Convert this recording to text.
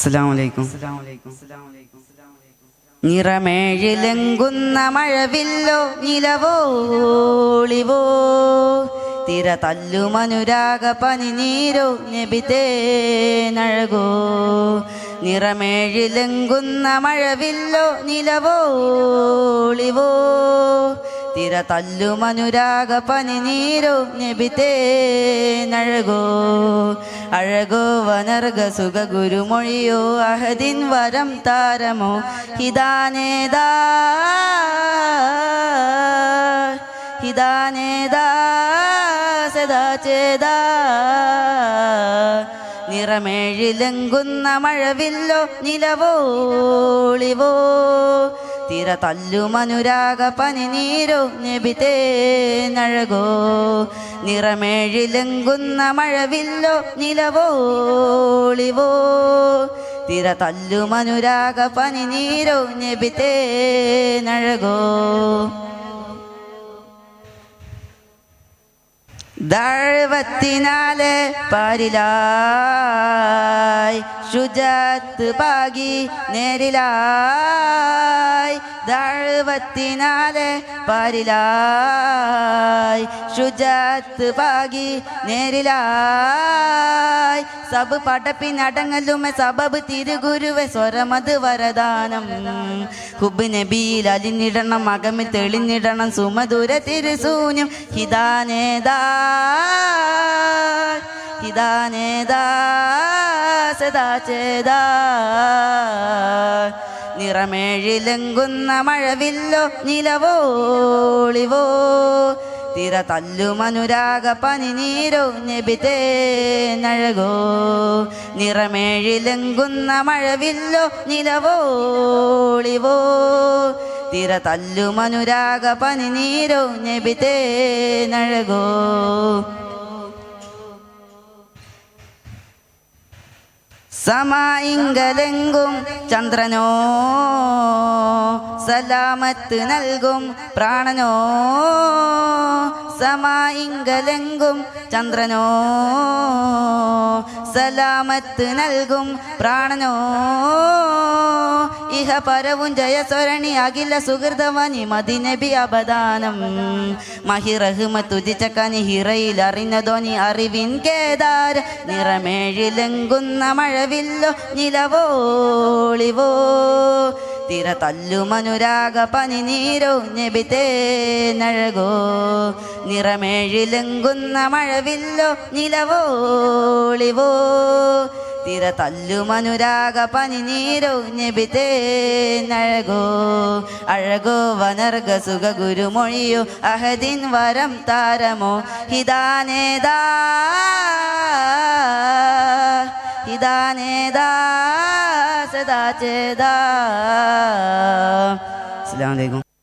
അസ്സലാമലൈക്കും. നിറമേഴിലെങ്കുന്ന മഴവില്ലോ നിലവോളിവോ തിര തല്ലുമനുരാഗ പനിനീരോ നബിതേനഴകോ. നിറമേഴിലെങ്കുന്ന മഴവില്ലോ നിലവോളിവോ തിര തല്ലുമനുരാഗ പനിനീരോ നബിതേനഴകോ. അഴകോ വനർഗ സുഖ ഗുരുമൊഴിയോ അഹദിൻ വരം താരമോ ഹിദാനേദാ ഹിദാനേദാ സദാ ചേദാ. നിറമേഴിലെങ്കുന്ന മഴവില്ലോ നിലവോളിവോ തിര തല്ലുമനുരാഗ പനിനീരോ നബിതേനഴകോ. നിറമേഴിലെങ്കുന്ന മഴവില്ലോ നിലവോളിവോ തിര തല്ലുമനുരാഗ പനിനീരോ നബിതേനഴകോ. ദഅവത്തിനാലെ പാരിലായി ശുജാത്ത് പാകി നേരിലായി. ദഅവത്തിനാലെ പാരിലായി ശുജാത്ത് പാകി നേരിലായി. സബ് പടപ്പിനടങ്ങലുമെ സബബ് തിരുഗുരുവെ സ്വരമത് വരദാനം. ഹുബ് നബിയിൽ അലിഞ്ഞിടണം അകമിൽ തെളിഞ്ഞിടണം സുമധുര തിരുസൂന്യം ഹിദാനേദാ ഹിദാനേദാ സദാ ചേദാ. നിറമേഴിലെങ്കുന്ന മഴവില്ലോ നിലവോളിവോ തിര തല്ലുമനുരാഗ പനിനീരോ നബിതേനഴകോ. നിറമേഴിലെങ്കുന്ന മഴവില്ലോ നിലവോളിവോ തിര തല്ലുമനുരാഗ പനിനീരോ നബിതേനഴകോ. സമായിങ്കലെങ്കും ചന്ദ്രനോ സലാമത്ത് നൽകും പ്രാണനോ. സമായിങ്കലെങ്കും ചന്ദ്രനോ സലാമത്ത് നൽകും പ്രാണനോ. ഇഹ പരവും ജയസ്വരണി അഖില സുഹൃതവനി മദിനബി അബദാനം. മഹിറഹ്മത്തുതിച്ചക്കനി ഹിറയിൽ അറിഞ്ഞതോനി അറിവിൻ കേദാര. നിറമേഴിലെങ്കുന്ന മഴവില്ലോ നിലവോളിവോ തിര തല്ലുമനുരാഗ പനിനീരോ നബിതേനഴകോ. നിറമേഴിലെങ്കുന്ന മഴവില്ലോ നിലവോളിവോ തിര തല്ലുമനുരാഗ പനിനീരോ നബിതേനഴകോ. അഴകോ വനർഗ സുഖ ഗുരുമൊഴിയോ അഹദിൻ വരം താരമോ ഹിദാനേദാ ഹിദാനേദാ സദാ ചേദാ. അസ്സലാമു അലൈക്കും.